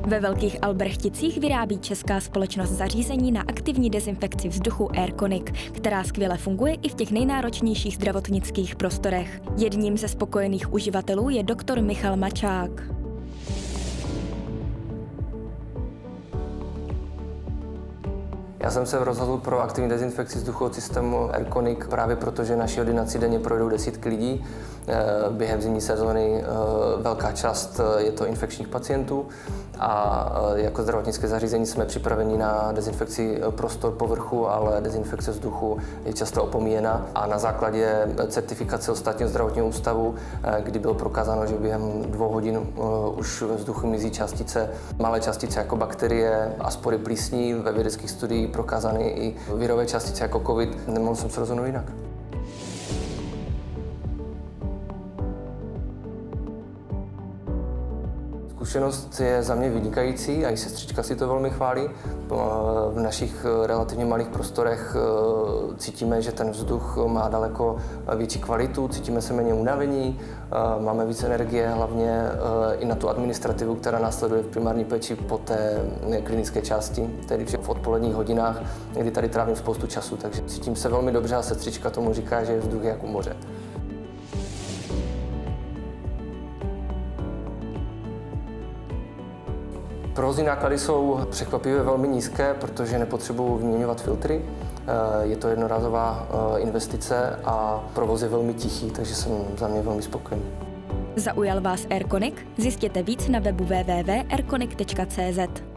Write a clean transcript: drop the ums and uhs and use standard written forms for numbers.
Ve Velkých Albrechticích vyrábí česká společnost zařízení na aktivní dezinfekci vzduchu Airconic, která skvěle funguje i v těch nejnáročnějších zdravotnických prostorech. Jedním ze spokojených uživatelů je doktor Michal Mačák. Já jsem se rozhodl pro aktivní dezinfekci vzduchu od systému Airconic právě proto, že naší ordinaci denně projdou desítky lidí. Během zimní sezóny velká část je to infekčních pacientů a jako zdravotnické zařízení jsme připraveni na dezinfekci prostor povrchu, ale dezinfekce vzduchu je často opomíjena a na základě certifikace od Státního zdravotního ústavu, kdy bylo prokázáno, že během 2 hodin už ve vzduchu mizí částice, malé částice jako bakterie a spory plísní, ve vědeckých studiích prokázány i virové částice jako COVID, nemohl jsem se rozhodnout jinak. Zkušenost je za mě vynikající a i sestřička si to velmi chválí. V našich relativně malých prostorech cítíme, že ten vzduch má daleko větší kvalitu, cítíme se méně unavení, máme víc energie, hlavně i na tu administrativu, která následuje v primární péči po té klinické části, tedy v odpoledních hodinách, kdy tady trávím spoustu času, takže cítím se velmi dobře a sestřička tomu říká, že vzduch je jako moře. Provozní náklady jsou překvapivě velmi nízké, protože nepotřebuji vyměňovat filtry. Je to jednorázová investice a provoz je velmi tichý, takže jsem za mě velmi spokojený. Zaujal vás Airconic? Zjistěte víc na webu www.airconic.cz.